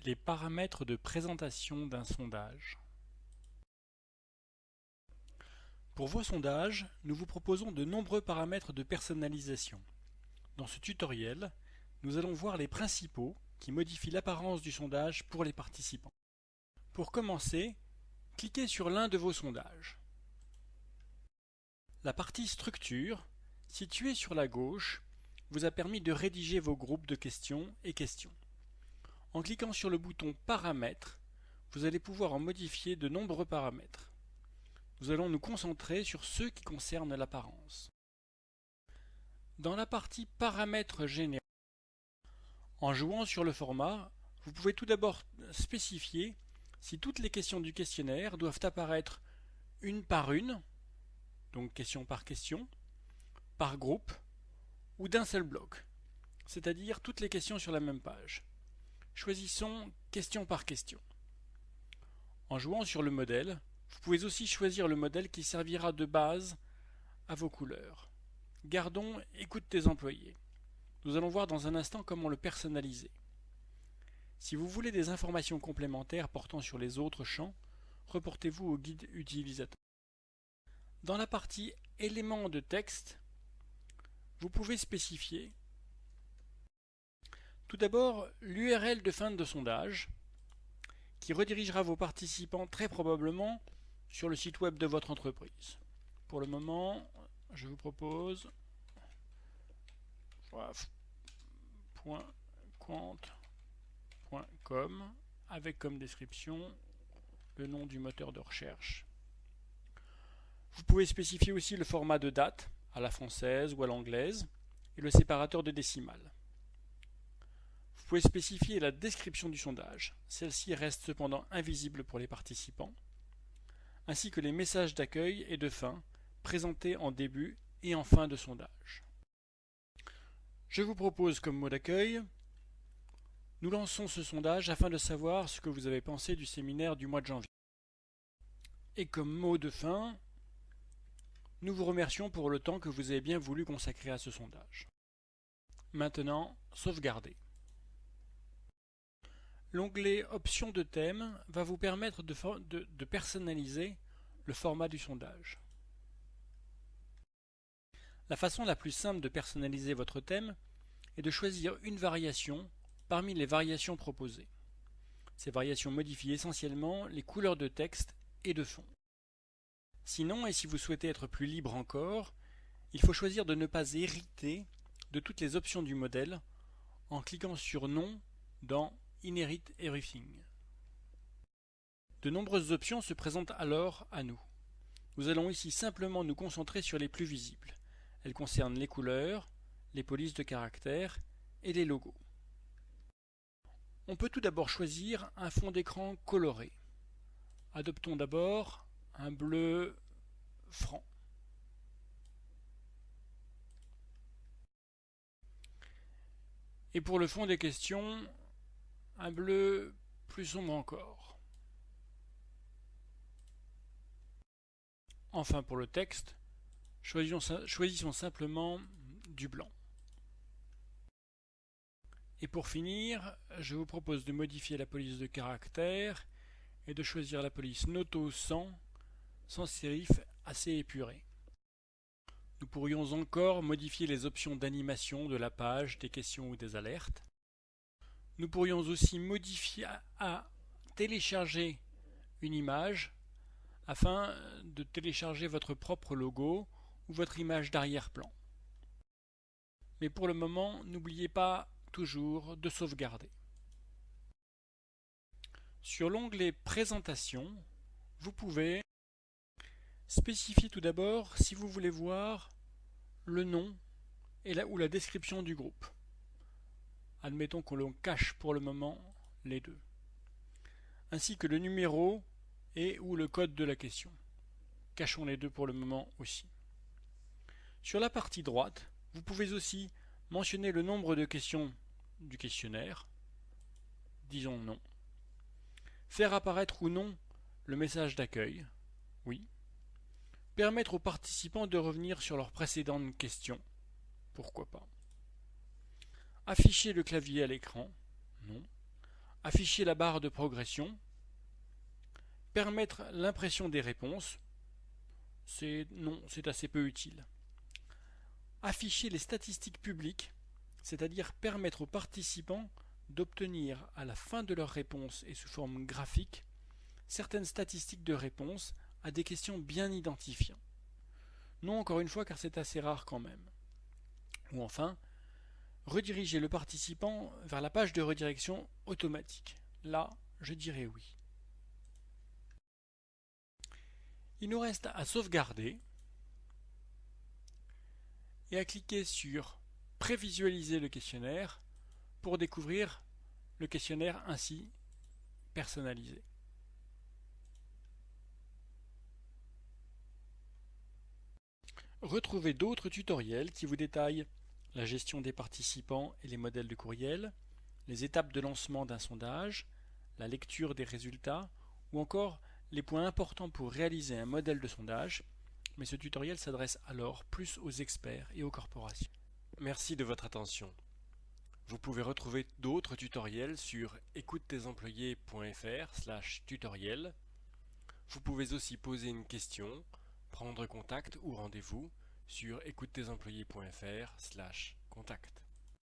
Les paramètres de présentation d'un sondage. Pour vos sondages, nous vous proposons de nombreux paramètres de personnalisation. Dans ce tutoriel, nous allons voir les principaux qui modifient l'apparence du sondage pour les participants. Pour commencer, cliquez sur l'un de vos sondages. La partie Structure, située sur la gauche, vous a permis de rédiger vos groupes de questions et questions. En cliquant sur le bouton Paramètres, vous allez pouvoir en modifier de nombreux paramètres. Nous allons nous concentrer sur ceux qui concernent l'apparence. Dans la partie Paramètres généraux, en jouant sur le format, vous pouvez tout d'abord spécifier si toutes les questions du questionnaire doivent apparaître une par une, donc question par question, par groupe, ou d'un seul bloc, c'est-à-dire toutes les questions sur la même page. Choisissons question par question. En jouant sur le modèle, vous pouvez aussi choisir le modèle qui servira de base à vos couleurs. Gardons Écoute tes employés. Nous allons voir dans un instant comment le personnaliser. Si vous voulez des informations complémentaires portant sur les autres champs, reportez-vous au guide utilisateur. Dans la partie éléments de texte, vous pouvez spécifier tout d'abord l'URL de fin de sondage qui redirigera vos participants très probablement sur le site web de votre entreprise. Pour le moment, je vous propose .quant.com avec comme description le nom du moteur de recherche. Vous pouvez spécifier aussi le format de date à la française ou à l'anglaise et le séparateur de décimales. Vous pouvez spécifier la description du sondage. Celle-ci reste cependant invisible pour les participants, ainsi que les messages d'accueil et de fin présentés en début et en fin de sondage. Je vous propose comme mot d'accueil: nous lançons ce sondage afin de savoir ce que vous avez pensé du séminaire du mois de janvier. Et comme mot de fin, nous vous remercions pour le temps que vous avez bien voulu consacrer à ce sondage. Maintenant, sauvegarder. L'onglet Options de thème va vous permettre de personnaliser le format du sondage. La façon la plus simple de personnaliser votre thème est de choisir une variation parmi les variations proposées. Ces variations modifient essentiellement les couleurs de texte et de fond. Sinon, et si vous souhaitez être plus libre encore, il faut choisir de ne pas hériter de toutes les options du modèle en cliquant sur Non dans Inherit Everything. De nombreuses options se présentent alors à nous. Nous allons ici simplement nous concentrer sur les plus visibles. Elles concernent les couleurs, les polices de caractères et les logos. On peut tout d'abord choisir un fond d'écran coloré. Adoptons d'abord un bleu franc. Et pour le fond des questions, un bleu plus sombre encore. Enfin, pour le texte, choisissons simplement du blanc. Et pour finir, je vous propose de modifier la police de caractère et de choisir la police Noto sans sérif assez épuré. Nous pourrions encore modifier les options d'animation de la page, des questions ou des alertes. Nous pourrions aussi modifier à télécharger une image afin de télécharger votre propre logo ou votre image d'arrière-plan. Mais pour le moment, n'oubliez pas toujours de sauvegarder. Sur l'onglet Présentation, vous pouvez spécifier tout d'abord si vous voulez voir le nom ou la description du groupe. Admettons que l'on cache pour le moment les deux, ainsi que le numéro et ou le code de la question. Cachons les deux pour le moment aussi. Sur la partie droite, vous pouvez aussi mentionner le nombre de questions du questionnaire, disons non. Faire apparaître ou non le message d'accueil, oui. Permettre aux participants de revenir sur leurs précédentes questions, pourquoi pas. Afficher le clavier à l'écran, non. Afficher la barre de progression. Permettre l'impression des réponses. C'est assez peu utile. Afficher les statistiques publiques, c'est-à-dire permettre aux participants d'obtenir à la fin de leur réponse et sous forme graphique certaines statistiques de réponse à des questions bien identifiées. Non, encore une fois, car c'est assez rare quand même. Ou enfin, rediriger le participant vers la page de redirection automatique. Là, je dirais oui. Il nous reste à sauvegarder et à cliquer sur Prévisualiser le questionnaire pour découvrir le questionnaire ainsi personnalisé. Retrouvez d'autres tutoriels qui vous détaillent la gestion des participants et les modèles de courriel, les étapes de lancement d'un sondage, la lecture des résultats ou encore les points importants pour réaliser un modèle de sondage, mais ce tutoriel s'adresse alors plus aux experts et aux corporations. Merci de votre attention. Vous pouvez retrouver d'autres tutoriels sur écoute-tes-employés.fr/tutoriel. Vous pouvez aussi poser une question, prendre contact ou rendez-vous sur écoute-tes-employés.fr/contact.